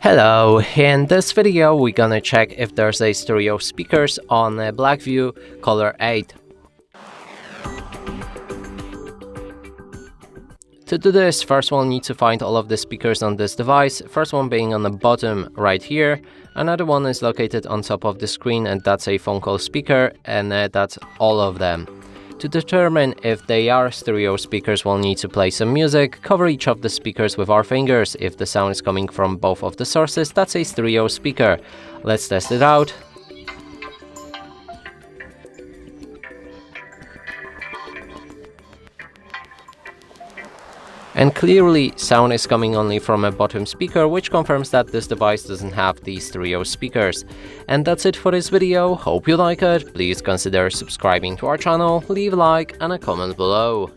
Hello, in this video we're gonna check if there's a stereo speakers on a Blackview Color 8. To do this, first we'll need to find all of the speakers on this device, first one being on the bottom right here, another one is located on top of the screen and that's a phone call speaker, and that's all of them. To determine if they are stereo speakers, we'll need to play some music, cover each of the speakers with our fingers. If the sound is coming from both of the sources, that's a stereo speaker. Let's test it out. And clearly, sound is coming only from a bottom speaker, which confirms that this device doesn't have these stereo speakers. And that's it for this video. Hope you like it. Please consider subscribing to our channel, leave a like and a comment below.